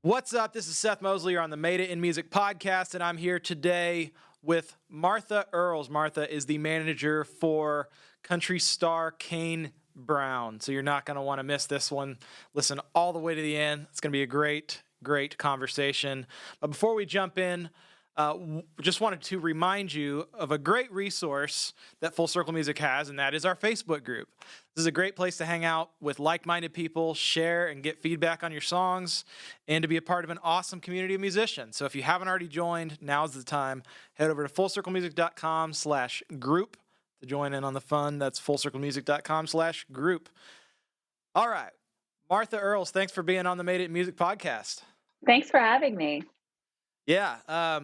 What's up? This is Seth Mosley. You're on the Made It in Music podcast, and I'm here today with Martha Earls. Martha is the manager for country star Kane Brown. So you're not going to want to miss this one. Listen all the way to the end. It's going to be a great conversation. But before we jump in, just wanted to remind you of a great resource that Full Circle Music has, and that is our Facebook group. This is a great place to hang out with like-minded people, share and get feedback on your songs, and to be a part of an awesome community of musicians. So if you haven't already joined, now's the time. Head over to fullcirclemusic.com/group to join in on the fun. That's fullcirclemusic.com/group. All right. Martha Earls, thanks for being on the Made It in Music podcast. Thanks for having me. Yeah.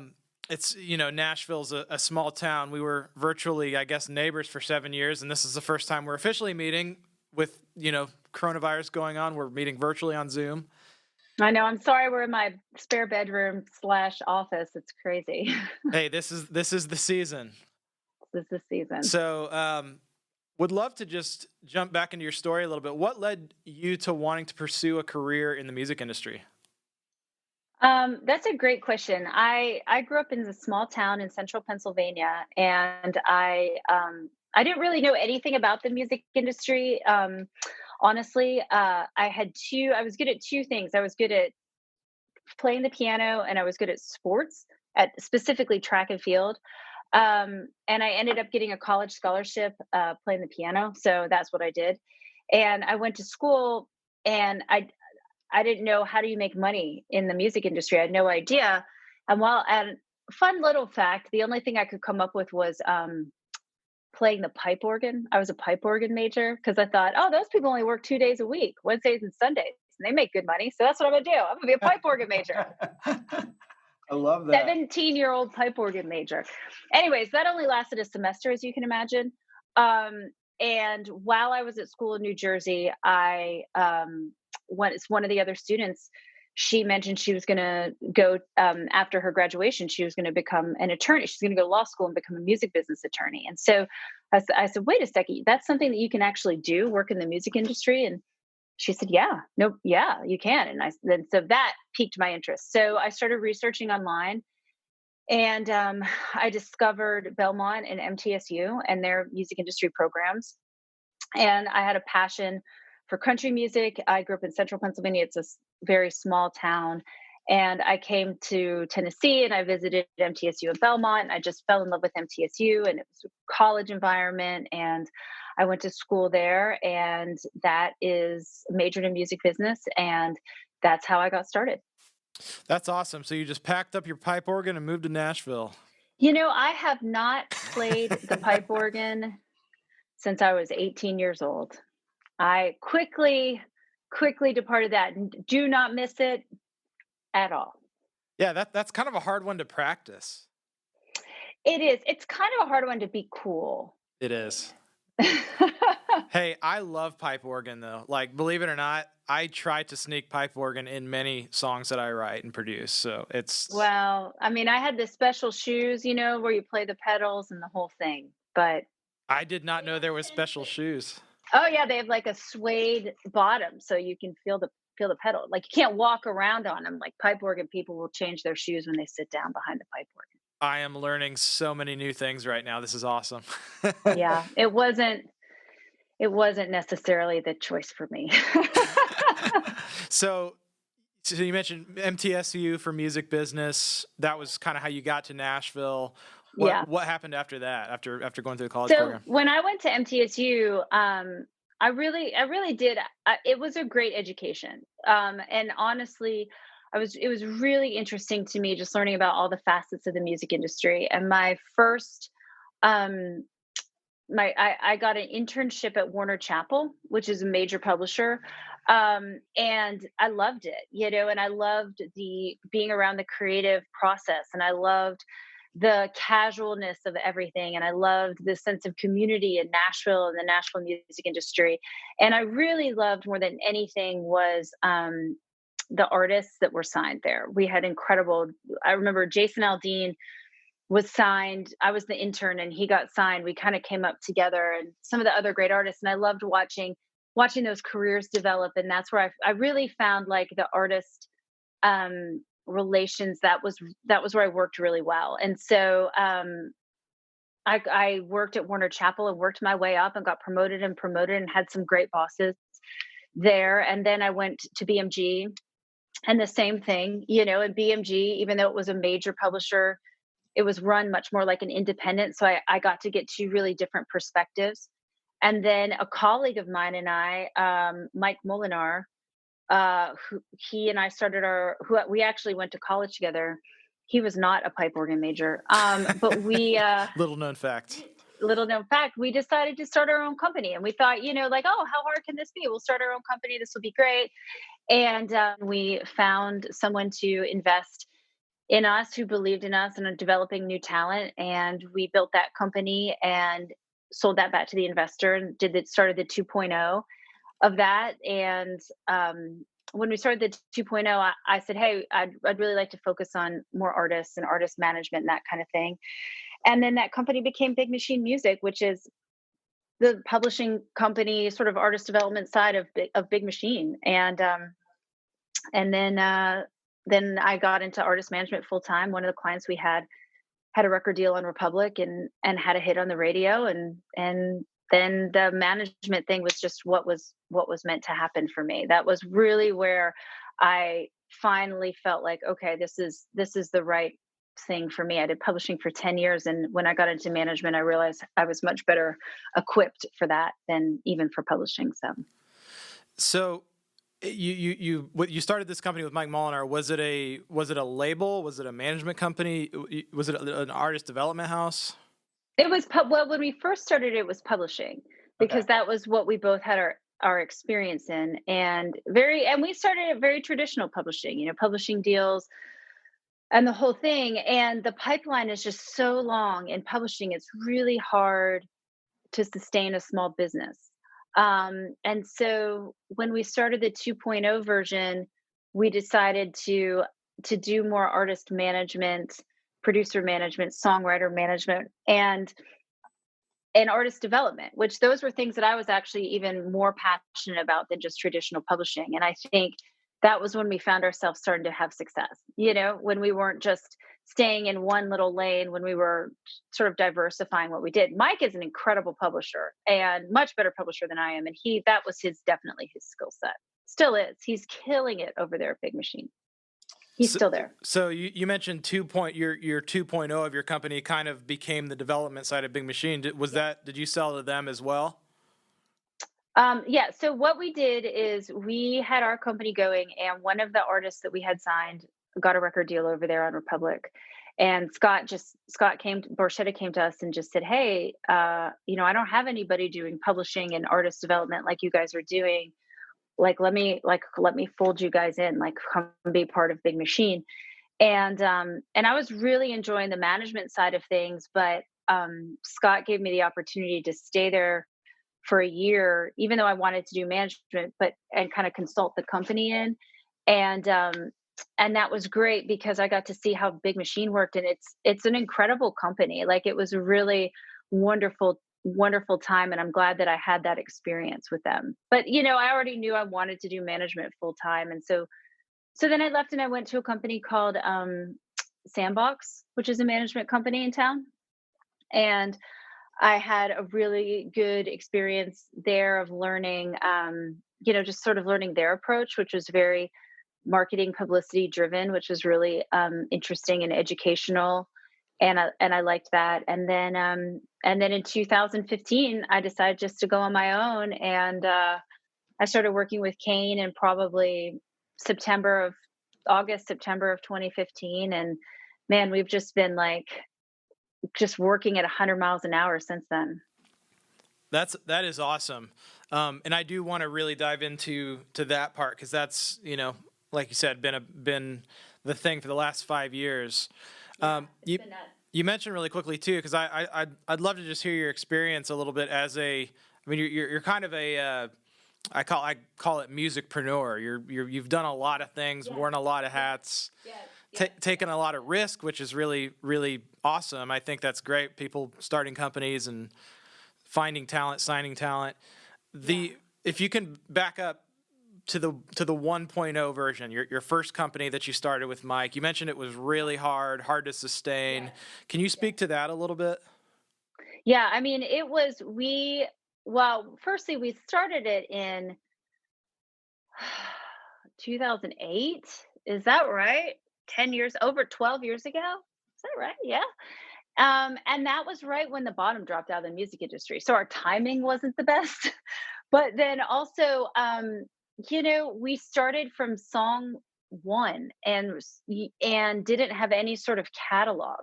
It's, Nashville's a small town. We were virtually, neighbors for 7 years, and this is the first time we're officially meeting with, coronavirus going on. We're meeting virtually on Zoom. I know. I'm sorry. We're in my spare bedroom /office. It's crazy. Hey, this is the season. This is the season. So, would love to just jump back into your story a little bit. What led you to wanting to pursue a career in the music industry? That's a great question. I grew up in a small town in central Pennsylvania, and I didn't really know anything about the music industry. Honestly, I was good at two things. I was good at playing the piano, and I was good at sports, at specifically track and field. And I ended up getting a college scholarship playing the piano. So that's what I did. And I went to school, and I didn't know, how do you make money in the music industry? I had no idea. And fun little fact, the only thing I could come up with was playing the pipe organ. I was a pipe organ major because I thought, oh, those people only work 2 days a week, Wednesdays and Sundays, and they make good money. So that's what I'm going to do. I'm going to be a pipe organ major. I love that. 17-year-old pipe organ major. Anyways, that only lasted a semester, as you can imagine. And while I was at school in New Jersey, one of the other students, she mentioned she was going to go, after her graduation, she was going to become an attorney. She's going to go to law school and become a music business attorney. And so I said, wait a second, that's something that you can actually do, work in the music industry? And she said, yeah, you can. And so that piqued my interest. So I started researching online, and I discovered Belmont and MTSU and their music industry programs. And I had a passion for country music. I grew up in central Pennsylvania. It's a very small town. And I came to Tennessee, and I visited MTSU and Belmont. And I just fell in love with MTSU, and it was a college environment. And I went to school there, and that is majored in music business. And that's how I got started. That's awesome. So you just packed up your pipe organ and moved to Nashville. I have not played the pipe organ since I was 18 years old. I quickly departed that and do not miss it at all. Yeah, that's kind of a hard one to practice. It is. It's kind of a hard one to be cool. It is. Hey, I love pipe organ though. Like, believe it or not, I try to sneak pipe organ in many songs that I write and produce. So well, I mean, I had the special shoes, where you play the pedals and the whole thing, but I did not know there was special shoes. Oh yeah, they have like a suede bottom, so you can feel the pedal. Like, you can't walk around on them. Like, pipe organ people will change their shoes when they sit down behind the pipe organ. I am learning so many new things right now. This is awesome. Yeah, it wasn't necessarily the choice for me. So you mentioned MTSU for music business. That was kind of how you got to Nashville. What happened after that? After going through the college program? When I went to MTSU, I really did. It was a great education. And honestly, it was really interesting to me, just learning about all the facets of the music industry. And my first, I got an internship at Warner Chappell, which is a major publisher. And I loved it, and I loved being around the creative process, and I loved the casualness of everything. And I loved the sense of community in Nashville and the Nashville music industry. And I really loved, more than anything, was the artists that were signed there. We had I remember Jason Aldean was signed. I was the intern and he got signed. We kind of came up together, and some of the other great artists. And I loved watching those careers develop. And that's where I really found like the artist relations, that was where I worked really well. And so I worked at Warner Chappell and worked my way up and got promoted and had some great bosses there. And then I went to BMG, and the same thing, at BMG, even though it was a major publisher, it was run much more like an independent. So I got to get two really different perspectives. And then a colleague of mine and I, Mike Molinar, he and I started we actually went to college together. He was not a pipe organ major, but we, Little known fact. little known fact, we decided to start our own company. And we thought, like, oh, how hard can this be? We'll start our own company. This will be great. And we found someone to invest in us, who believed in us and in developing new talent. And we built that company and sold that back to the investor and started the 2.0 of that. And when we started the 2.0, I said, hey, I'd really like to focus on more artists and artist management and that kind of thing. And then that company became Big Machine Music, which is the publishing company, sort of artist development side of Big Machine. And then I got into artist management full time. One of the clients we had a record deal on Republic and had a hit on the radio, and then the management thing was just what was meant to happen for me. That was really where I finally felt like, okay, this is the right thing for me. I did publishing for 10 years. And when I got into management, I realized I was much better equipped for that than even for publishing. So you started this company with Mike Molinar. Was it a label? Was it a management company? Was it an artist development house? It was well, when we first started, it was publishing, because that was what we both had our experience in, and we started at very traditional publishing, publishing deals and the whole thing. And the pipeline is just so long in publishing. It's really hard to sustain a small business. And so when we started the 2.0 version, we decided to do more artist management, producer management, songwriter management, and artist development, which those were things that I was actually even more passionate about than just traditional publishing. And I think that was when we found ourselves starting to have success, when we weren't just staying in one little lane, when we were sort of diversifying what we did. Mike is an incredible publisher and much better publisher than I am. And that was definitely his skill set. Still is. He's killing it over there at Big Machine. He's still there. So you mentioned your 2.0 of your company kind of became the development side of Big Machine. Did you sell to them as well? Yeah. So what we did is we had our company going, and one of the artists that we had signed got a record deal over there on Republic. And Borchetta came to us and just said, hey, I don't have anybody doing publishing and artist development like you guys are doing. Let me fold you guys in, come be part of Big Machine. And I was really enjoying the management side of things, but Scott gave me the opportunity to stay there for a year, even though I wanted to do management, and kind of consult the company in. And that was great because I got to see how Big Machine worked, and it's an incredible company. It was a really wonderful time, and I'm glad that I had that experience with them. But I already knew I wanted to do management full time, and so then I left and I went to a company called Sandbox, which is a management company in town, and I had a really good experience there of learning, just sort of learning their approach, which was very marketing, publicity driven, which was really interesting and educational. And I liked that. And then in 2015, I decided just to go on my own, and I started working with Kane in probably September of 2015. And man, we've just been just working at 100 miles an hour since then. That is awesome. And I do want to really dive into that part, because that's, like you said, been the thing for the last 5 years. You mentioned really quickly too, because I'd love to just hear your experience a little bit you're kind of a I call it musicpreneur. You've done a lot of things, worn a lot of hats. Taken a lot of risk, which is really, really awesome. I think that's great. People starting companies and finding talent, signing talent. If you can back up to the 1.0 version, your first company that you started with Mike. You mentioned it was really hard to sustain. Yeah. Can you speak to that a little bit? Yeah, I mean, firstly, we started it in 2008. Is that right? 10 years, over 12 years ago? Is that right? Yeah. And that was right when the bottom dropped out of the music industry. So our timing wasn't the best. But then also, we started from song one and didn't have any sort of catalog.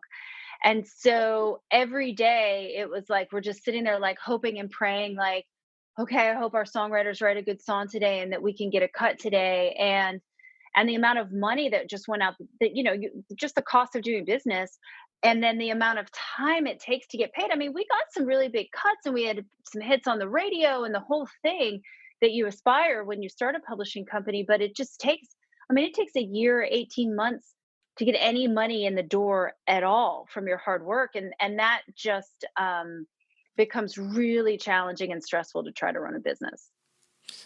And so every day it was like we're just sitting there like hoping and praying, like, okay, I hope our songwriters write a good song today and that we can get a cut today. And the amount of money that just went out, that just the cost of doing business, and then the amount of time it takes to get paid. I mean, we got some really big cuts and we had some hits on the radio and the whole thing that you aspire when you start a publishing company, but it just takes, I mean, it takes a year, 18 months to get any money in the door at all from your hard work. And that just becomes really challenging and stressful to try to run a business.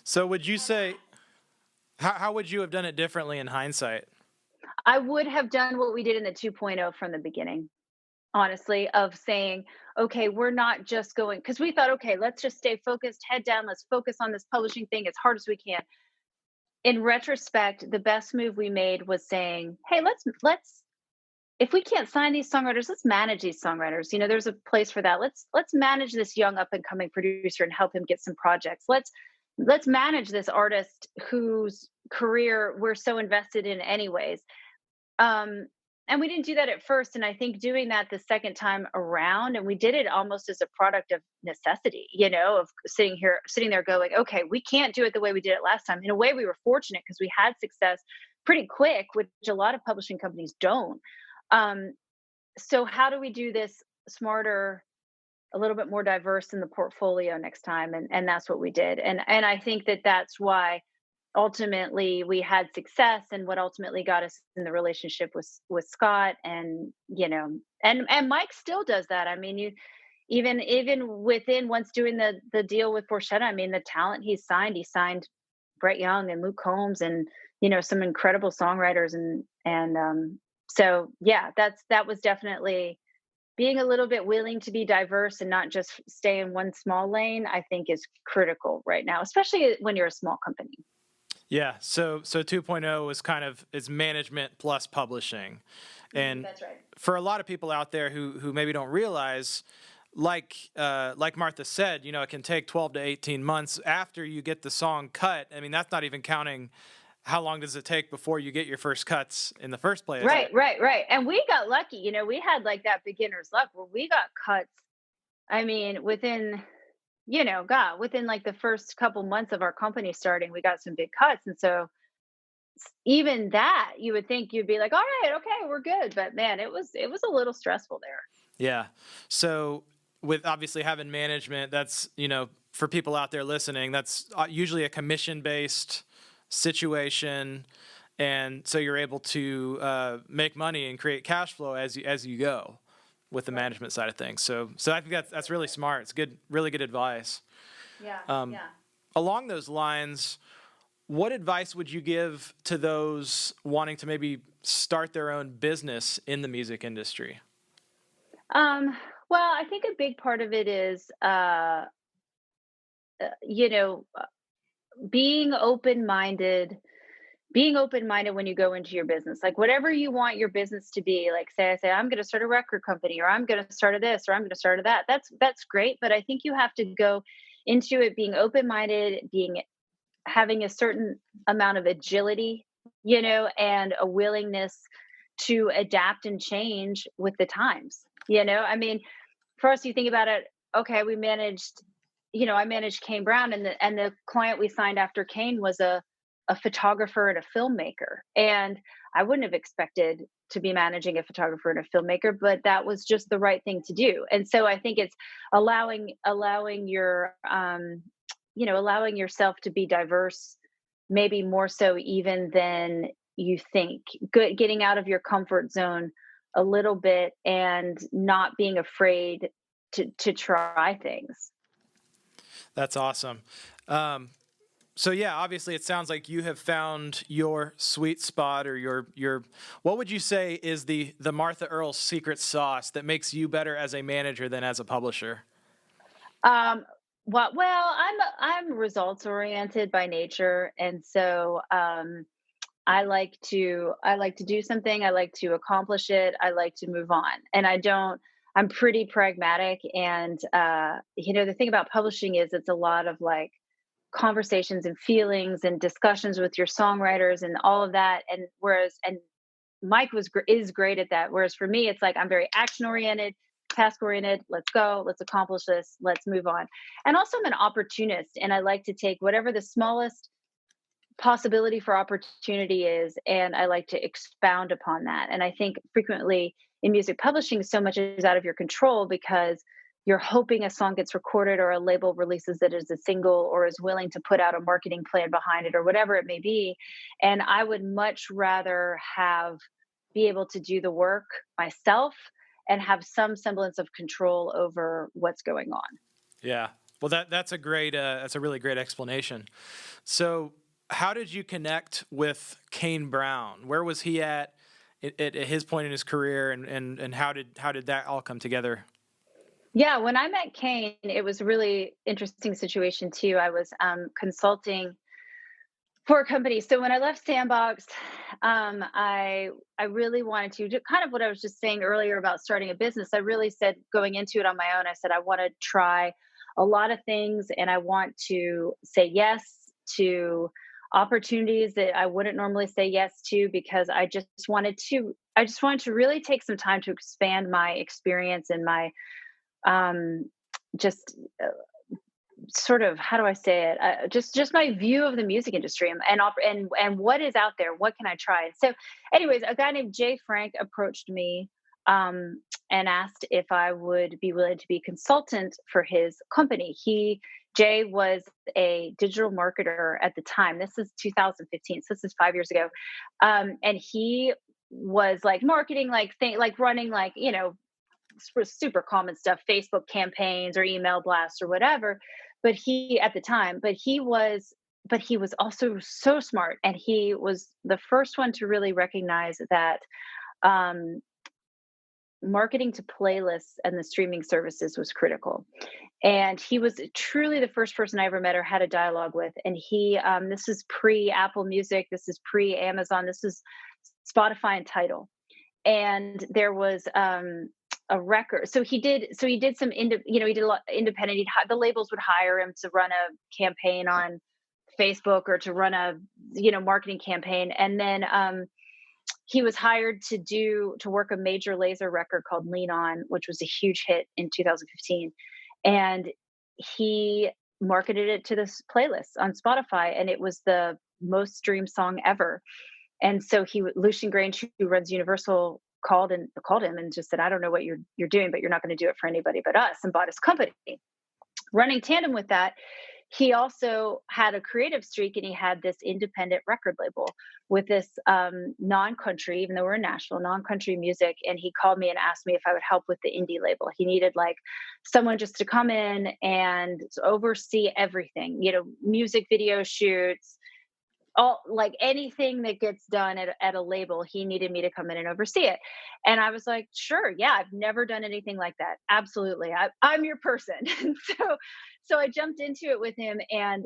So would you say, how would you have done it differently in hindsight? I would have done what we did in the 2.0 from the beginning, honestly, of saying, okay, we're not just going, because we thought, okay, let's just stay focused, head down, let's focus on this publishing thing as hard as we can. In retrospect, the best move we made was saying, hey, let's if we can't sign these songwriters, let's manage these songwriters. There's a place for that. Let's manage this young up and coming producer and help him get some projects. Let's manage this artist whose career we're so invested in anyways. And we didn't do that at first. And I think doing that the second time around, and we did it almost as a product of necessity, of sitting there going, okay, we can't do it the way we did it last time. In a way, we were fortunate because we had success pretty quick, which a lot of publishing companies don't. So how do we do this smarter, a little bit more diverse in the portfolio next time? And that's what we did. And I think that that's why ultimately we had success, and what ultimately got us in the relationship with Scott, and and Mike still does that. I mean, even within, once doing the deal with Borchetta, I mean, the talent he signed Brett Young and Luke Combs and some incredible songwriters, and so yeah, that was definitely being a little bit willing to be diverse and not just stay in one small lane. I think is critical right now, especially when you're a small company. Yeah. So 2.0 is is management plus publishing. And that's right. For a lot of people out there who maybe don't realize, like Martha said, it can take 12 to 18 months after you get the song cut. I mean, that's not even counting how long does it take before you get your first cuts in the first place. Right. And we got lucky. We had like that beginner's luck where we got cuts. I mean, within like the first couple months of our company starting, we got some big cuts. And so even that, you would think you'd be like, all right, okay, we're good. But man, it was a little stressful there. Yeah. So with obviously having management, that's, for people out there listening, that's usually a commission-based situation. And so you're able to make money and create cash flow as you go with the management side of things. So I think that's really smart. It's really good advice. Yeah. Along those lines, what advice would you give to those wanting to maybe start their own business in the music industry? Well, I think a big part of it is, being open-minded when you go into your business. Like whatever you want your business to be, like I say I'm going to start a record company, or I'm going to start a this, or I'm going to start a that. That's great, but I think you have to go into it being open-minded, having a certain amount of agility, and a willingness to adapt and change with the times. I mean, for us, you think about it, okay, I managed Kane Brown, and the client we signed after Kane was a photographer and a filmmaker. And I wouldn't have expected to be managing a photographer and a filmmaker, but that was just the right thing to do. And so I think it's allowing yourself to be diverse, maybe more so even than you think. Getting out of your comfort zone a little bit and not being afraid to try things. That's awesome. So yeah, obviously it sounds like you have found your sweet spot, or your what would you say is the Martha Earls secret sauce that makes you better as a manager than as a publisher? Um, I'm results oriented by nature, and so I like to do something. I like to accomplish it. I like to move on, and I don't. I'm pretty pragmatic, and the thing about publishing is it's a lot of like conversations and feelings and discussions with your songwriters and all of that. And Mike is great at that. Whereas for me, it's like I'm very action oriented, task oriented. Let's go. Let's accomplish this. Let's move on. And also, I'm an opportunist, and I like to take whatever the smallest possibility for opportunity is, and I like to expound upon that. And I think frequently in music publishing, so much is out of your control because you're hoping a song gets recorded or a label releases it as a single or is willing to put out a marketing plan behind it or whatever it may be. And I would much rather have be able to do the work myself and have some semblance of control over what's going on. Yeah. Well, that's a really great explanation. So, how did you connect with Kane Brown? Where was he at his point in his career, and how did that all come together? Yeah, when I met Kane, it was a really interesting situation too. I was consulting for a company. So when I left Sandbox, I really wanted to do kind of what I was just saying earlier about starting a business. I really said going into it on my own, I said I want to try a lot of things, and I want to say yes to opportunities that I wouldn't normally say yes to because I just wanted to really take some time to expand my experience and my um just sort of, how do I say it? Just my view of the music industry and what is out there. What can I try? So, anyways, a guy named Jay Frank approached me and asked if I would be willing to be consultant for his company. Jay was a digital marketer at the time. This is 2015, so this is 5 years ago, and he was like marketing, like running, like super common stuff, Facebook campaigns or email blasts or whatever. But he at the time, but he was also so smart, and he was the first one to really recognize that um, marketing to playlists and the streaming services was critical. And he was truly the first person I ever met or had a dialogue with. And this is pre Apple Music, this is pre Amazon, this is Spotify and Tidal. And there was a record. He did some, he did a lot independent. The labels would hire him to run a campaign on Facebook or to run a, marketing campaign. And then he was hired to work a major laser record called Lean On, which was a huge hit in 2015. And he marketed it to this playlist on Spotify, and it was the most streamed song ever. And so Lucian Grange, who runs Universal, called him and just said, "I don't know what you're doing, but you're not going to do it for anybody but us," and bought his company. Running tandem with that, he also had a creative streak, and he had this independent record label with this non-country, even though we're in Nashville, non-country music. And he called me and asked me if I would help with the indie label. He needed like someone just to come in and oversee everything, music video shoots, all like anything that gets done at a label. He needed me to come in and oversee it. And I was like, sure, yeah, I've never done anything like that. Absolutely. I'm your person. And so I jumped into it with him, and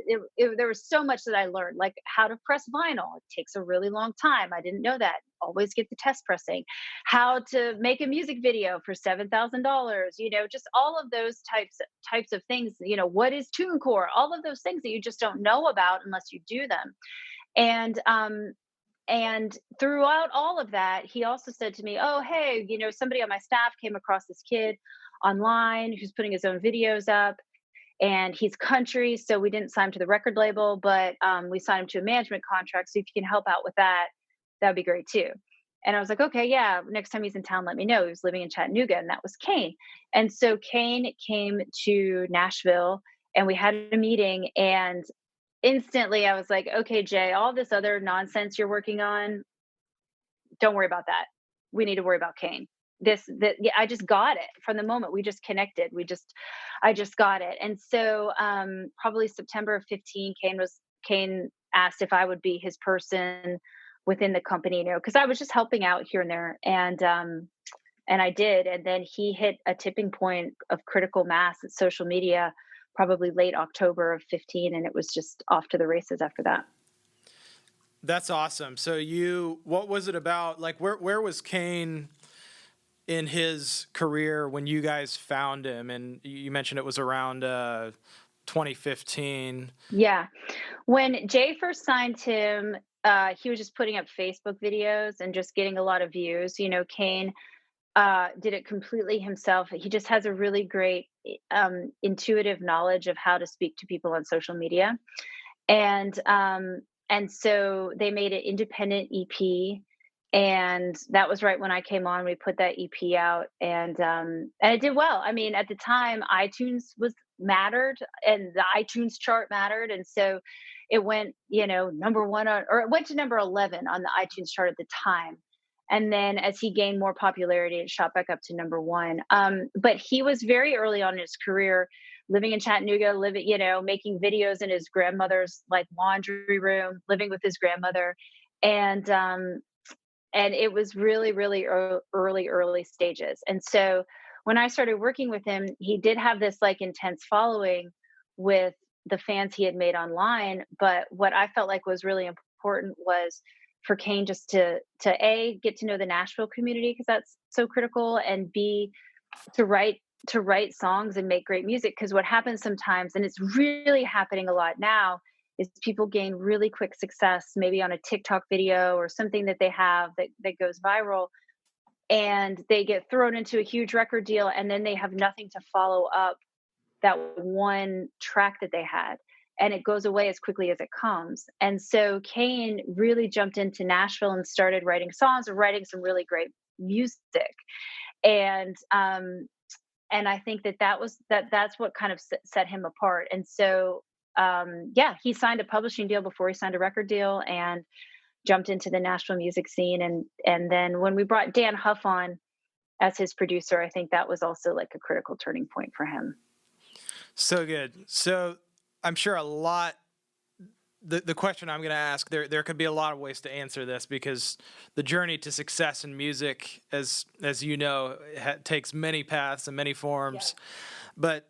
there was so much that I learned, like how to press vinyl. It takes a really long time. I didn't know that. Always get the test pressing. How to make a music video for $7,000. Just all of those types of things. What is TuneCore? All of those things that you just don't know about unless you do them. And throughout all of that, he also said to me, "Oh, hey, somebody on my staff came across this kid online who's putting his own videos up, and he's country, so we didn't sign him to the record label, but we signed him to a management contract. So if you can help out with that, that would be great too." And I was like, "Okay, yeah. Next time he's in town, let me know." He was living in Chattanooga, and that was Kane. And so Kane came to Nashville, and we had a meeting, and instantly I was like, "Okay, Jay, all this other nonsense you're working on, don't worry about that. We need to worry about Kane." Yeah, I just got it from the moment we just connected. I just got it. And so probably September of 15, Kane asked if I would be his person within the company, because I was just helping out here and there. And I did. And then he hit a tipping point of critical mass at social media, probably late October of 15. And it was just off to the races after that. That's awesome. So what was it about? Like, where was Kane in his career when you guys found him? And you mentioned it was around 2015. Yeah. When Jay first signed him, he was just putting up Facebook videos and just getting a lot of views. Kane did it completely himself. He just has a really great intuitive knowledge of how to speak to people on social media. And so they made an independent EP, and that was right when I came on. We put that EP out, and it did well. I mean, at the time, iTunes mattered, and the iTunes chart mattered, and so it went, number one or it went to number 11 on the iTunes chart at the time. And then as he gained more popularity, it shot back up to number one. But he was very early on in his career, living in Chattanooga, making videos in his grandmother's laundry room, living with his grandmother. And it was really, really early stages. And so when I started working with him, he did have this intense following with the fans he had made online. But what I felt like was really important was for Kane just to A, get to know the Nashville community, because that's so critical, and B, to write songs and make great music. Because what happens sometimes, and it's really happening a lot now, is people gain really quick success, maybe on a TikTok video or something that they have that goes viral, and they get thrown into a huge record deal, and then they have nothing to follow up that one track that they had. And it goes away as quickly as it comes. And so Kane really jumped into Nashville and started writing songs and writing some really great music. And I think that's what kind of set him apart. And so, he signed a publishing deal before he signed a record deal, and jumped into the Nashville music scene. And then when we brought Dan Huff on as his producer, I think that was also a critical turning point for him. So good. So I'm sure the question I'm going to ask, there could be a lot of ways to answer this, because the journey to success in music, as you know, takes many paths and many forms. Yeah. But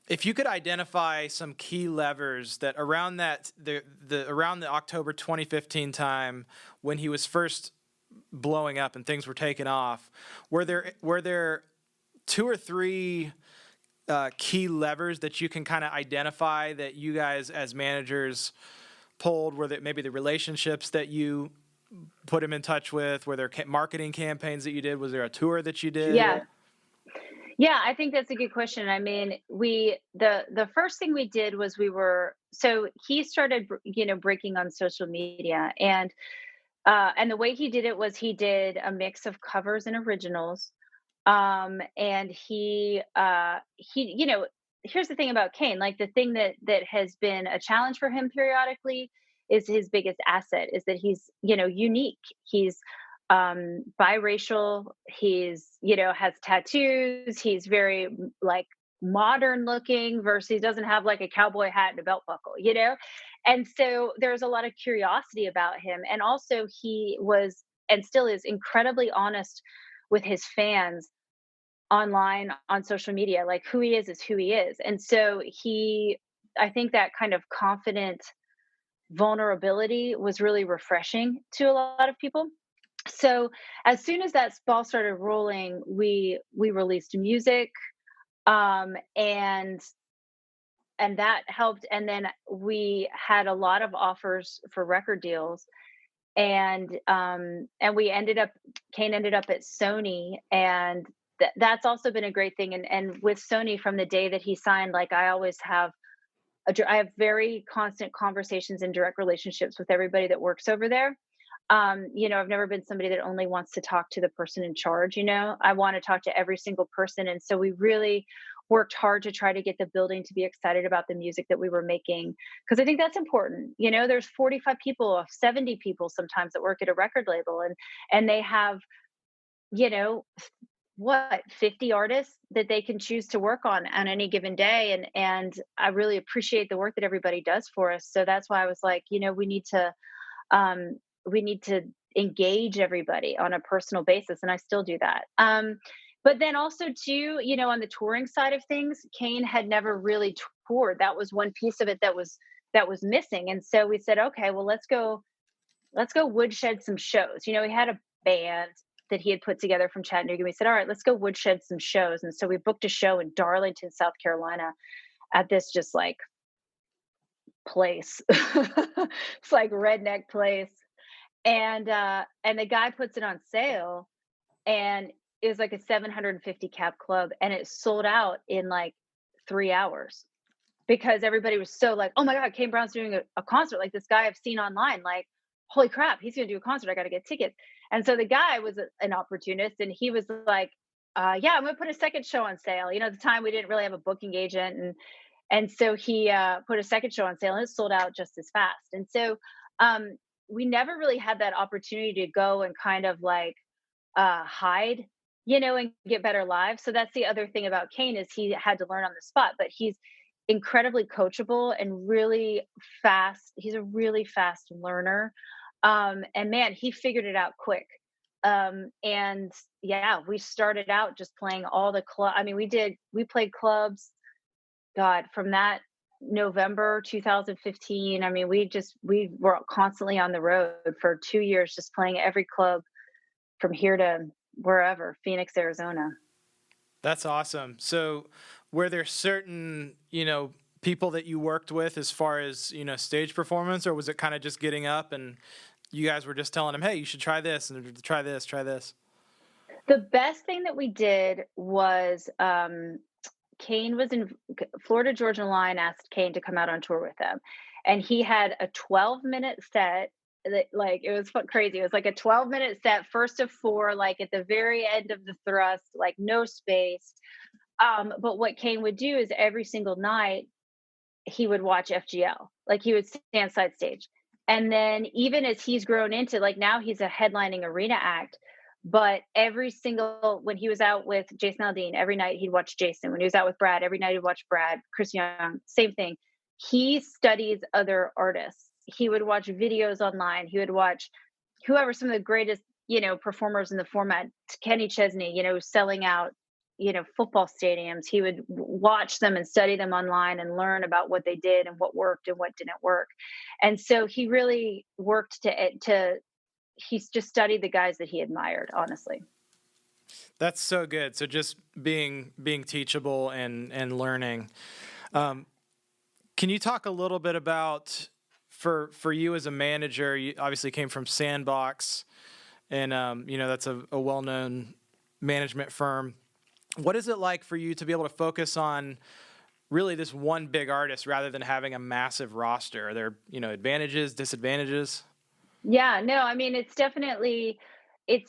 if you could identify some key levers that around around the October 2015 time, when he was first blowing up and things were taking off, were there two or three key levers that you can kind of identify that you guys as managers pulled? Were that maybe the relationships that you put him in touch with? Were there marketing campaigns that you did? Was there a tour that you did? Yeah, I think that's a good question. I mean, the first thing we did was so he started, breaking on social media, and the way he did it was he did a mix of covers and originals. And he, here's the thing about Kane, the thing that has been a challenge for him periodically is his biggest asset is that he's, unique. He's, biracial. He's, has tattoos. He's very modern looking versus he doesn't have a cowboy hat and a belt buckle, And so there's a lot of curiosity about him. And also he was, and still is, incredibly honest with his fans online, on social media. Who he is who he is. And so I think that kind of confident vulnerability was really refreshing to a lot of people. So as soon as that ball started rolling, we released music, and that helped. And then we had a lot of offers for record deals, and Kane ended up at Sony, and that's also been a great thing. And with Sony, from the day that he signed, I always have I have very constant conversations and direct relationships with everybody that works over there. I've never been somebody that only wants to talk to the person in charge. I want to talk to every single person. And so we really worked hard to try to get the building to be excited about the music that we were making, because I think that's important. There's 45 people, 70 people sometimes that work at a record label, and they have, 50 artists that they can choose to work on any given day. And I really appreciate the work that everybody does for us. So that's why I was like, um, we need to engage everybody on a personal basis. And I still do that. But then also too, on the touring side of things, Kane had never really toured. That was one piece of it that was missing. And so we said, okay, well, let's go woodshed some shows. He had a band that he had put together from Chattanooga. We said, all right, let's go woodshed some shows. And so we booked a show in Darlington, South Carolina at this just like place. It's like redneck place. And the guy puts it on sale, and it was like a 750 cap club, and it sold out in like 3 hours because everybody was so like, oh my God, Kane Brown's doing a concert. Like this guy I've seen online, like, holy crap, he's going to do a concert. I got to get tickets. And so the guy was an opportunist, and he was like, yeah, I'm going to put a second show on sale. At the time we didn't really have a booking agent. And so he put a second show on sale, and it sold out just as fast. And so um, we never really had that opportunity to go and kind of like hide, and get better lives. So that's the other thing about Kane is he had to learn on the spot, but he's incredibly coachable and really fast. He's a really fast learner. And man, he figured it out quick. And yeah, we started out just playing all the club. I mean, we played clubs, God, from that November 2015. I mean, we were constantly on the road for 2 years, just playing every club from here to wherever, Phoenix, Arizona. That's awesome. So, were there certain, people that you worked with as far as, stage performance, or was it kind of just getting up and you guys were just telling them, hey, you should try this and try this, try this? The best thing that we did was Kane was in Florida Georgia Line asked Kane to come out on tour with them. And he had a 12-minute set that like it was crazy. It was like a 12-minute set, first of four, like at the very end of the thrust, like no space. But what Kane would do is every single night he would watch FGL. Like he would stand side stage. And then even as he's grown into like now he's a headlining arena act. But when he was out with Jason Aldean, every night he'd watch Jason. When he was out with Brad, every night he'd watch Brad. Chris Young, same thing. He studies other artists. He would watch videos online. He would watch whoever some of the greatest, performers in the format. Kenny Chesney, selling out, football stadiums. He would watch them and study them online and learn about what they did and what worked and what didn't work. And so he really worked he's just studied the guys that he admired, honestly. That's so good. So just being teachable and learning. Can you talk a little bit about for you as a manager? You obviously came from Sandbox, and that's a well-known management firm. What is it like for you to be able to focus on really this one big artist rather than having a massive roster? Are there advantages, disadvantages? Yeah, no, I mean,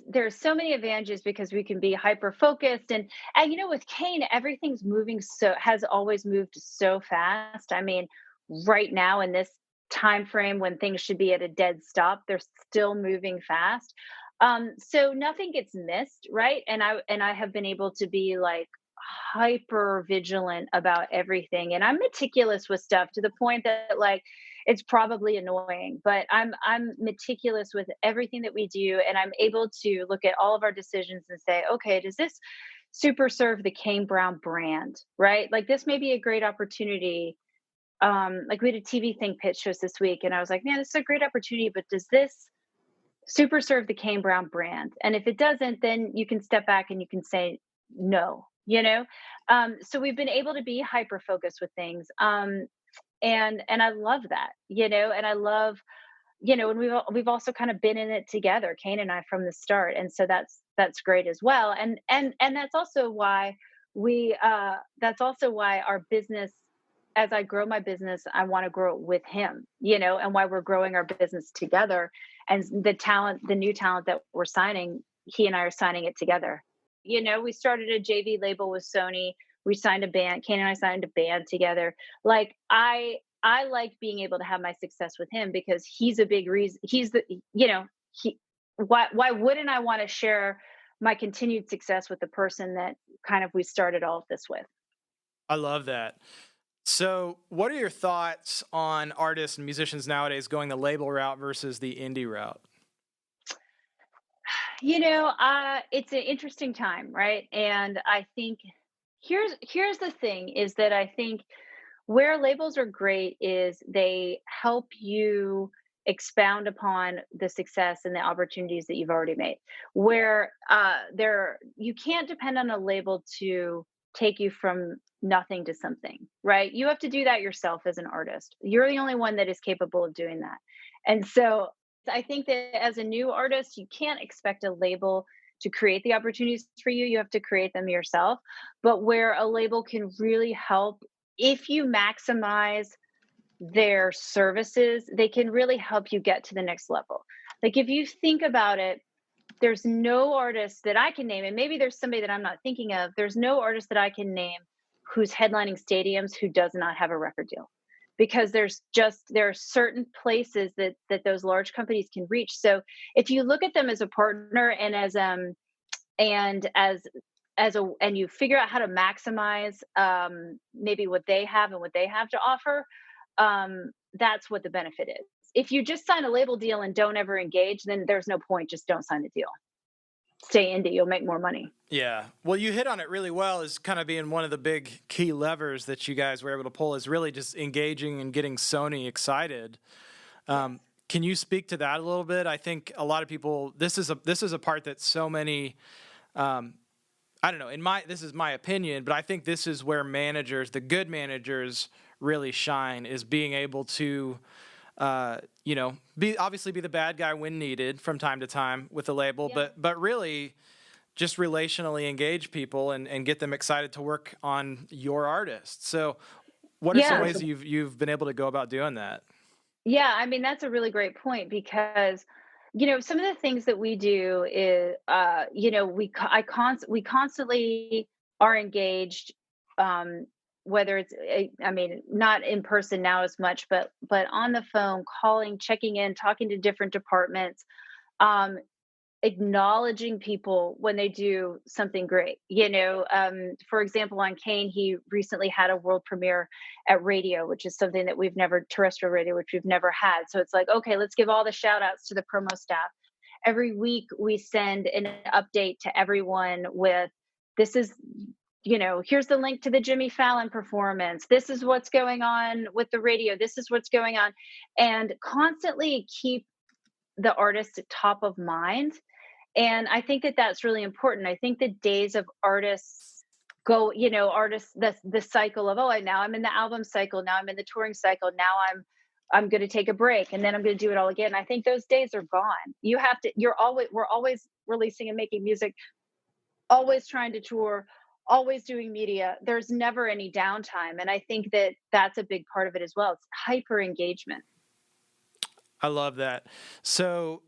there's so many advantages because we can be hyper focused and with Kane, has always moved so fast. I mean, right now in this time frame when things should be at a dead stop, they're still moving fast. So nothing gets missed, right? And I have been able to be like hyper vigilant about everything, and I'm meticulous with stuff to the point that like it's probably annoying, but I'm meticulous with everything that we do, and I'm able to look at all of our decisions and say, okay, does this super serve the Kane Brown brand, right? Like this may be a great opportunity. Like we had a TV thing pitch to us this week, and I was like, man, this is a great opportunity, but does this super serve the Kane Brown brand? And if it doesn't, then you can step back and you can say no, So we've been able to be hyper focused with things. And I love that, and I love, and we've also kind of been in it together, Kane and I, from the start. And so that's great as well. And that's also why our business, as I grow my business, I want to grow it with him, and why we're growing our business together. And the new talent that we're signing, he and I are signing it together. We started a JV label with Sony. We signed a band. Kane and I signed a band together. Like I like being able to have my success with him because he's a big reason. He's the, why wouldn't I want to share my continued success with the person that kind of we started all of this with. I love that. So, what are your thoughts on artists and musicians nowadays going the label route versus the indie route? It's an interesting time, right? And I think here's the thing is that I think where labels are great is they help you expound upon the success and the opportunities that you've already made. Where there you can't depend on a label to take you from nothing to something, right? You have to do that yourself as an artist. You're the only one that is capable of doing that. And so I think that as a new artist, you can't expect a label to create the opportunities for you. You have to create them yourself. But where a label can really help, if you maximize their services, they can really help you get to the next level. Like if you think about it, there's no artist that I can name, and maybe there's somebody that I'm not thinking of. There's no artist that I can name who's headlining stadiums who does not have a record deal, because there are certain places that those large companies can reach. So if you look at them as a partner and and you figure out how to maximize maybe what they have and what they have to offer, that's what the benefit is. If you just sign a label deal and don't ever engage, then there's no point. Just don't sign the deal. Stay indie. You'll make more money. Yeah. Well, you hit on it really well as kind of being one of the big key levers that you guys were able to pull is really just engaging and getting Sony excited. Can you speak to that a little bit? I think a lot of people, this is a part that so many, I don't know, this is my opinion, but I think this is where managers, the good managers really shine, is being able to, be the bad guy when needed from time to time with the label, Yeah. but really just relationally engage people and get them excited to work on your artist. So what are some Yeah. ways you've been able to go about doing that? Yeah, I mean, that's a really great point because, some of the things that we do is, we constantly are engaged, um, whether it's, I mean, not in person now as much, but on the phone, calling, checking in, talking to different departments. Um, Acknowledging people when they do something great. For example, on Kane, he recently had a world premiere at radio, which is something that terrestrial radio, which we've never had. So it's like, okay, let's give all the shout outs to the promo staff. Every week we send an update to everyone with this is, here's the link to the Jimmy Fallon performance. This is what's going on with the radio. This is what's going on. And constantly keep the artist top of mind. And I think that that's really important. I think the days of artists the cycle of, oh, now I'm in the album cycle, now I'm in the touring cycle, now I'm going to take a break and then I'm going to do it all again. I think those days are gone. We're always releasing and making music, always trying to tour, always doing media. There's never any downtime. And I think that that's a big part of it as well. It's hyper engagement. I love that. So,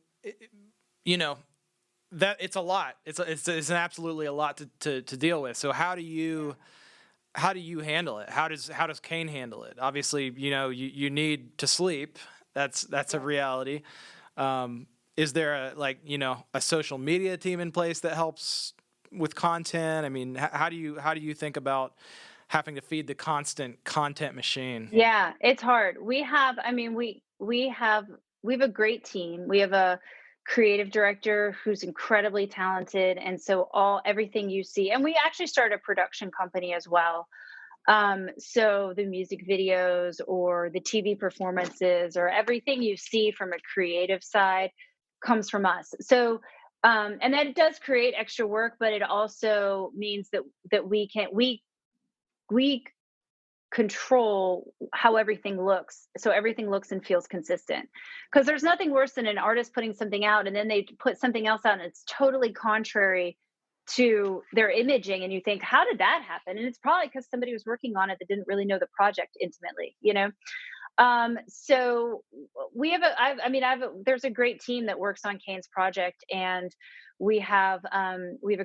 you know, that it's a lot. It's an absolutely a lot to deal with. So how do you handle it? How does Kane handle it? Obviously, you need to sleep. That's a reality. Is there a social media team in place that helps with content? I mean, how do you think about having to feed the constant content machine? Yeah, it's hard. We have a great team. We have a creative director who's incredibly talented, and so everything you see, and we actually started a production company as well. So the music videos or the TV performances or everything you see from a creative side comes from us. So and that does create extra work, but it also means that we control how everything looks, so everything looks and feels consistent, because there's nothing worse than an artist putting something out and then they put something else out and it's totally contrary to their imaging, and you think, how did that happen? And it's probably because somebody was working on it that didn't really know the project intimately. So we have there's a great team that works on Kane's project, and we have a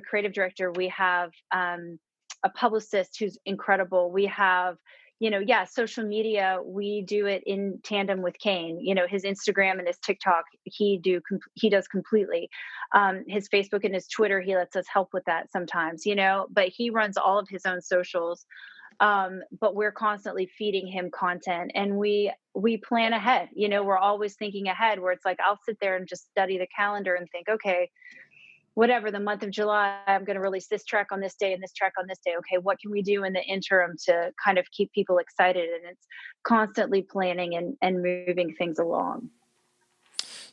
creative director, we have a publicist who's incredible. We have, yeah, social media, we do it in tandem with Kane. His Instagram and his TikTok, he does completely. His Facebook and his Twitter, he lets us help with that sometimes, but he runs all of his own socials. But we're constantly feeding him content, and we plan ahead. We're always thinking ahead, where it's like I'll sit there and just study the calendar and think, okay, whatever, the month of July, I'm going to release this track on this day and this track on this day. Okay, what can we do in the interim to kind of keep people excited? And it's constantly planning and moving things along.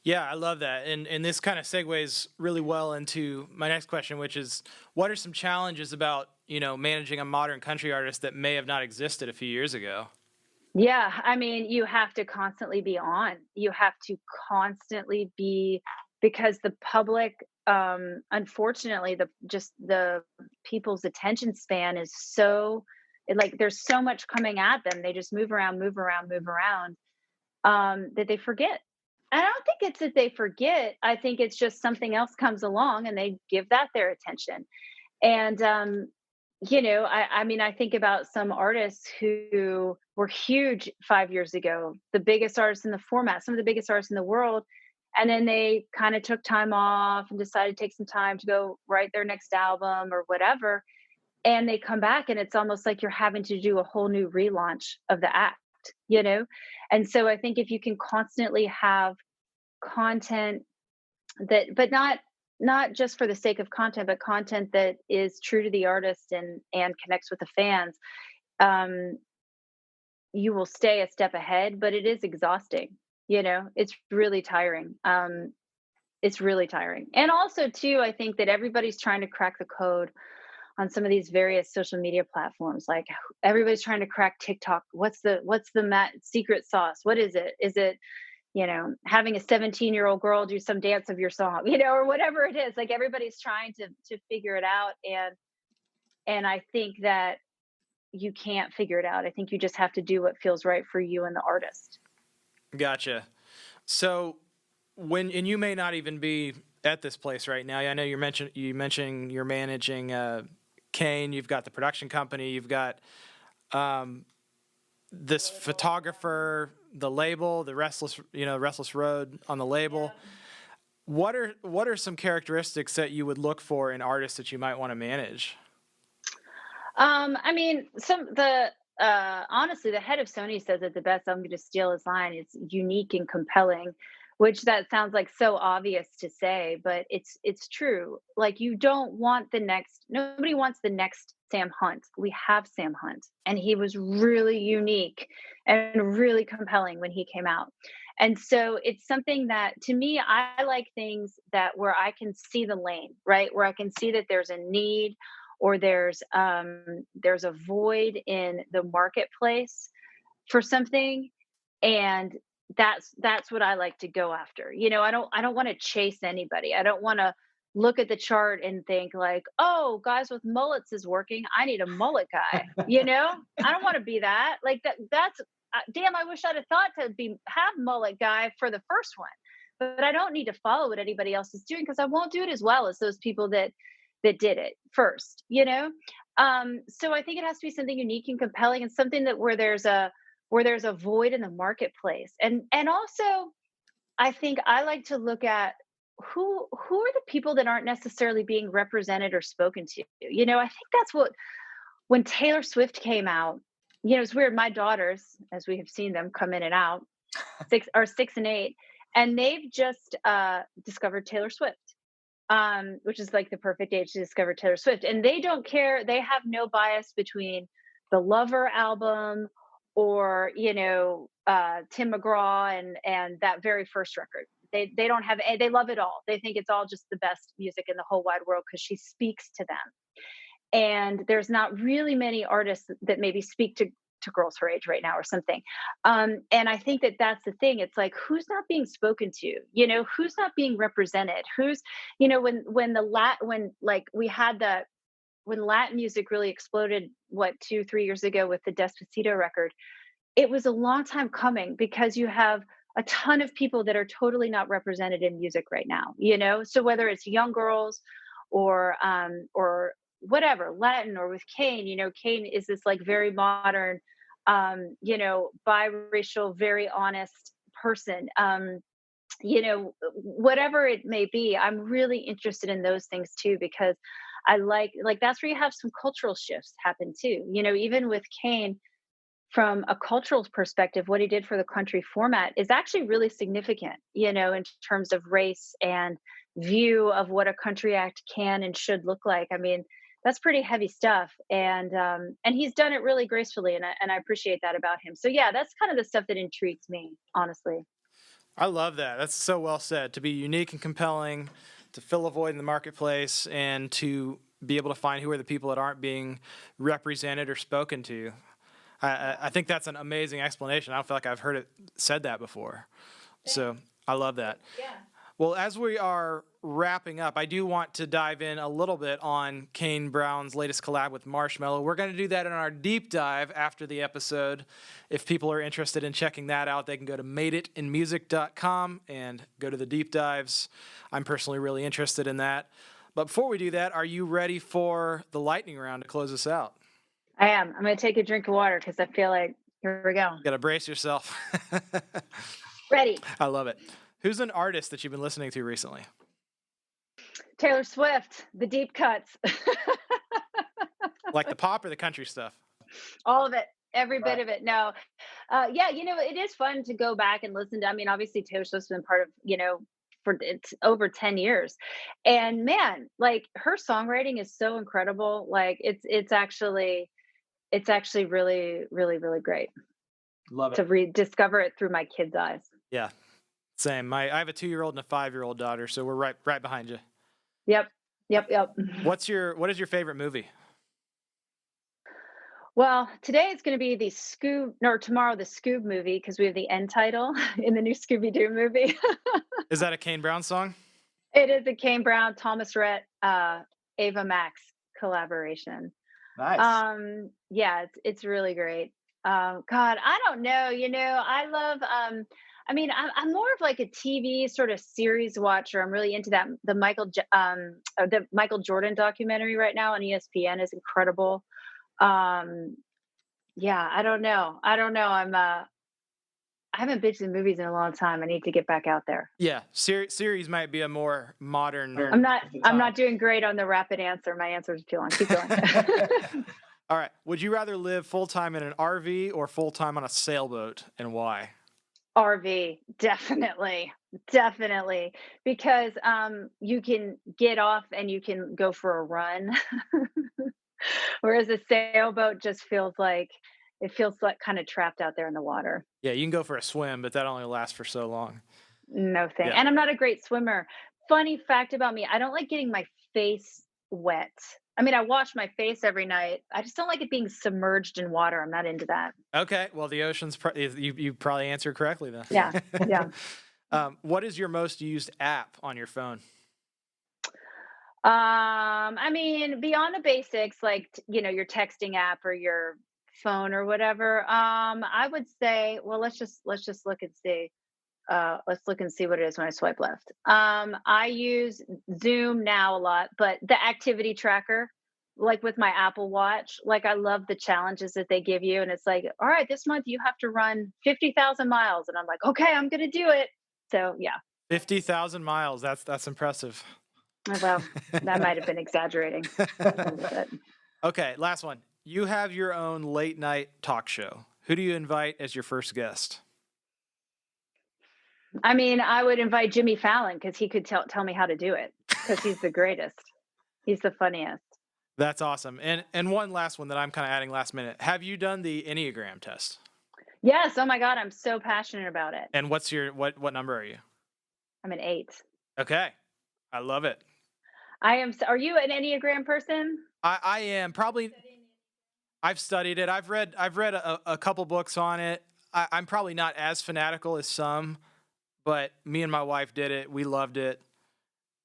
Yeah, I love that. And this kind of segues really well into my next question, which is, what are some challenges about, managing a modern country artist that may have not existed a few years ago? Yeah, I mean, you have to constantly be on. You have to constantly be, because the public, unfortunately, the people's attention span is so, like, there's so much coming at them. They just move around, move around, move around, that they forget. I don't think it's that they forget. I think it's just something else comes along and they give that their attention. And I mean, I think about some artists who were huge 5 years ago, the biggest artists in the format, some of the biggest artists in the world. And then they kind of took time off and decided to take some time to go write their next album or whatever. And they come back and it's almost like you're having to do a whole new relaunch of the act. And so I think if you can constantly have content but not just for the sake of content, but content that is true to the artist and connects with the fans, um, you will stay a step ahead. But it is exhausting. It's really tiring. It's really tiring. And also too, I think that everybody's trying to crack the code on some of these various social media platforms. Like everybody's trying to crack TikTok. What's the secret sauce? What is it? Is it having a 17-year-old girl do some dance of your song, or whatever it is? Like everybody's trying to figure it out. And I think that you can't figure it out. I think you just have to do what feels right for you and the artist. Gotcha. So and you may not even be at this place right now. I know you mentioned you're managing Kane, you've got the production company, you've got this photographer, the label, the Restless Road on the label. Yeah. What are some characteristics that you would look for in artists that you might want to manage? I mean, honestly, the head of Sony says it the best. I'm going to steal his line. It's unique and compelling, which that sounds like so obvious to say, but it's true. Like nobody wants the next Sam Hunt. We have Sam Hunt, and he was really unique and really compelling when he came out. And so it's something that, to me, I like things where I can see the lane, right? Where I can see that there's a need, or there's a void in the marketplace for something, and that's what I like to go after. I don't want to chase anybody. I don't want to look at the chart and think like, oh, guys with mullets is working, I need a mullet guy. I don't want to be that. Like that's damn, I wish I'd have thought to have mullet guy for the first one, but I don't need to follow what anybody else is doing, because I won't do it as well as those people that did it first. So I think it has to be something unique and compelling, and something that where there's a void in the marketplace. And also, I think I like to look at who are the people that aren't necessarily being represented or spoken to. I think that's what, when Taylor Swift came out, it's weird. My daughters, as we have seen them come in and out, 6 and 8, and they've just discovered Taylor Swift, which is like the perfect age to discover Taylor Swift. And they don't care. They have no bias between the Lover album or, Tim McGraw and that very first record. They don't have, they love it all. They think it's all just the best music in the whole wide world because she speaks to them. And there's not really many artists that maybe speak to girls her age right now or something. And I think that that's the thing. It's like, who's not being spoken to, who's not being represented, who's, when Latin music really exploded, 2-3 years ago with the Despacito record, it was a long time coming, because you have a ton of people that are totally not represented in music right now, so whether it's young girls or whatever, Latin, or with Kane, Kane is this like very modern, biracial, very honest person. Whatever it may be, I'm really interested in those things too, because I like that's where you have some cultural shifts happen too. Even with Kane, from a cultural perspective, what he did for the country format is actually really significant, in terms of race and view of what a country act can and should look like. I mean, that's pretty heavy stuff, and he's done it really gracefully, and I appreciate that about him. So yeah, that's kind of the stuff that intrigues me, honestly. I love that. That's so well said. To be unique and compelling, to fill a void in the marketplace, and to be able to find who are the people that aren't being represented or spoken to. I think that's an amazing explanation. I don't feel like I've heard it said that before. So I love that. Yeah. Well, as we are wrapping up, I do want to dive in a little bit on Kane Brown's latest collab with Marshmello. We're going to do that in our deep dive after the episode. If people are interested in checking that out, they can go to madeitinmusic.com and go to the deep dives. I'm personally really interested in that. But before we do that, are you ready for the lightning round to close us out? I am. I'm going to take a drink of water because I feel like, here we go. Got to brace yourself. Ready. I love it. Who's an artist that you've been listening to recently? Taylor Swift, the deep cuts. Like the pop or the country stuff? All of it, every bit of it. No. Yeah, it is fun to go back and listen to. I mean, obviously Taylor Swift's been part of, for it's over 10 years. And man, like her songwriting is so incredible. Like it's actually really, really, really great. Love it. To rediscover it through my kids' eyes. Yeah. Same. I have a 2-year-old and a 5-year-old daughter, so we're right behind you. Yep. What is your favorite movie? Well, today it's going to be tomorrow the Scoob movie, because we have the end title in the new Scooby-Doo movie. Is that a Kane Brown song? It is a Kane Brown, Thomas Rhett, Ava Max collaboration. Nice. Yeah, it's really great. God, I don't know. I love. I'm more of like a TV sort of series watcher. I'm really into that. The Michael Jordan documentary right now on ESPN is incredible. Yeah, I don't know. I haven't been to the movies in a long time. I need to get back out there. Yeah, series might be a more modern. I'm not doing great on the rapid answer. My answer is too long. Keep going. All right. Would you rather live full-time in an RV or full-time on a sailboat, and why? RV, definitely, because you can get off and you can go for a run, whereas a sailboat just feels like kind of trapped out there in the water. Yeah, you can go for a swim, but that only lasts for so long. No thing. Yeah. And I'm not a great swimmer. Funny fact about me, I don't like getting my face wet. I mean, I wash my face every night. I just don't like it being submerged in water. I'm not into that. Okay, well, the ocean's you probably answered correctly then. Yeah. What is your most used app on your phone? I mean, beyond the basics, like your texting app or your phone or whatever. I would say, well, let's just look and see. Let's look and see what it is when I swipe left. I use Zoom now a lot, but the activity tracker, like with my Apple Watch, like I love the challenges that they give you. And it's like, all right, this month you have to run 50,000 miles. And I'm like, okay, I'm going to do it. So yeah. 50,000 miles. That's impressive. Well, that might've been exaggerating. Okay. Last one. You have your own late night talk show. Who do you invite as your first guest? I mean, I would invite Jimmy Fallon because he could tell me how to do it, because he's the greatest. He's the funniest. That's awesome. And one last one that I'm kind of adding last minute. Have you done the Enneagram test? Yes. Oh my God, I'm so passionate about it. And what number are you? I'm an 8. Okay. I love it. I am. Are you an Enneagram person? I am probably. I've studied it. I've read a couple books on it. I'm probably not as fanatical as some, but me and my wife did it. We loved it.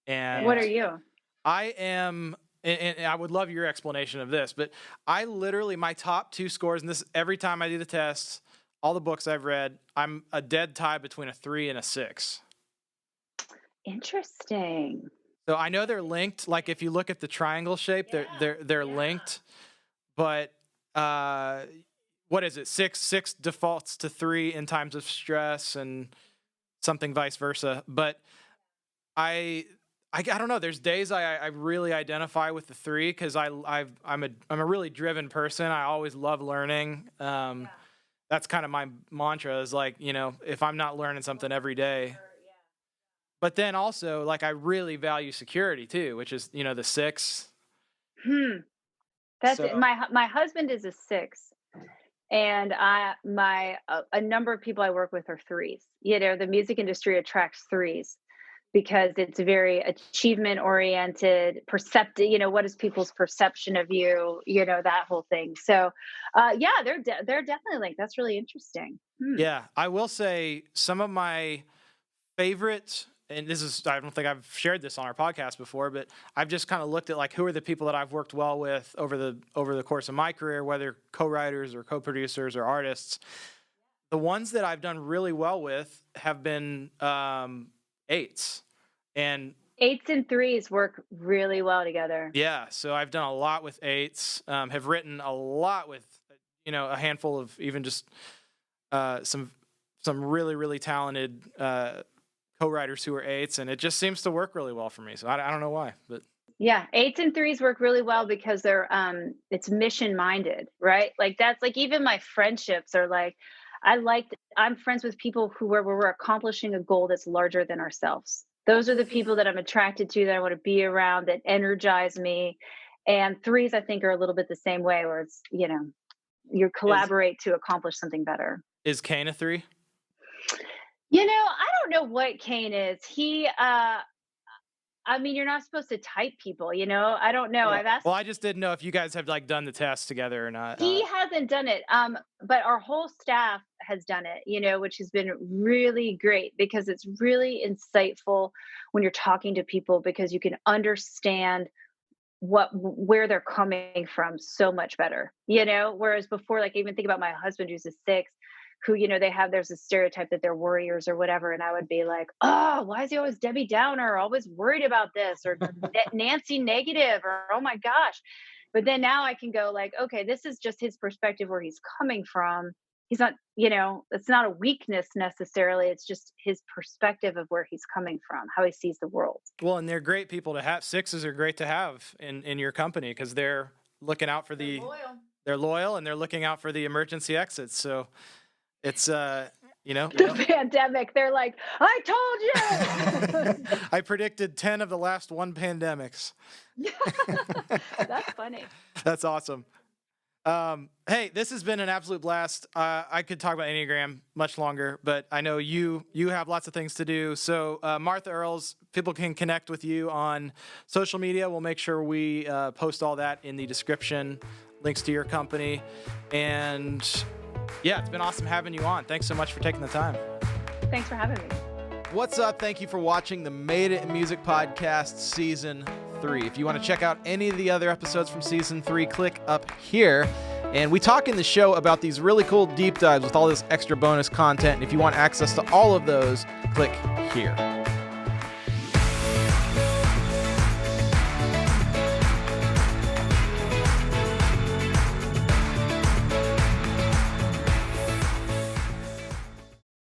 And what are you? I am, and I would love your explanation of this, but I literally, my top 2 scores, and this every time I do the tests, all the books I've read, I'm a dead tie between a 3 and a 6. Interesting. So I know they're linked. Like if you look at the triangle shape, they're linked. But what is it? Six defaults to 3 in times of stress and something vice versa. But I don't know. There's days I really identify with the 3 because I'm a really driven person. I always love learning. That's kind of my mantra is like, if I'm not learning something every day. But then also, like, I really value security too, which is, the 6. That's it. My husband is a 6. And a number of people I work with are 3s. The music industry attracts 3s because it's very achievement oriented, perceptive. What is people's perception of you? That whole thing. So, they're definitely linked. That's really interesting. Yeah, I will say some of my favorite, and I don't think I've shared this on our podcast before, but I've just kind of looked at like who are the people that I've worked well with over the course of my career, whether co-writers or co-producers or artists. The ones that I've done really well with have been 8s. And 8s and 3s work really well together. Yeah, so I've done a lot with 8s, have written a lot with, a handful of even just some really, really talented co-writers who are 8s, and it just seems to work really well for me. So I don't know why, but yeah, 8s and 3s work really well because they're it's mission minded, right? Like that's like even my friendships are like I'm friends with people where we're accomplishing a goal that's larger than ourselves. Those are the people that I'm attracted to, that I want to be around, that energize me. And 3s, I think, are a little bit the same way, where it's you collaborate to accomplish something better. Is Kane a 3? I don't know what Kane is. He, you're not supposed to type people, I don't know. Yeah. I've asked. Well, I just didn't know if you guys have like done the test together or not. He hasn't done it. But our whole staff has done it, which has been really great because it's really insightful when you're talking to people because you can understand where they're coming from so much better, whereas before, like even think about my husband who's a 6, who, there's a stereotype that they're warriors or whatever. And I would be like, oh, why is he always Debbie Downer, always worried about this, or Nancy negative, or, oh my gosh. But then now I can go like, okay, this is just his perspective where he's coming from. He's not, it's not a weakness necessarily. It's just his perspective of where he's coming from, how he sees the world. Well, and they're great people to have. 6s are great to have in your company because they're looking out for they're loyal and they're looking out for the emergency exits. So it's, the pandemic, they're like, I told you. I predicted 10 of the last 1 pandemics. That's funny. That's awesome. Hey, this has been an absolute blast. I could talk about Enneagram much longer, but I know you have lots of things to do. So, Martha Earls, people can connect with you on social media. We'll make sure we post all that in the description, links to your company. And yeah, it's been awesome having you on. Thanks so much for taking the time. Thanks for having me. What's up? Thank you for watching the Made It in Music podcast season 3. If you want to check out any of the other episodes from season 3, click up here. And we talk in the show about these really cool deep dives with all this extra bonus content. And if you want access to all of those, click here.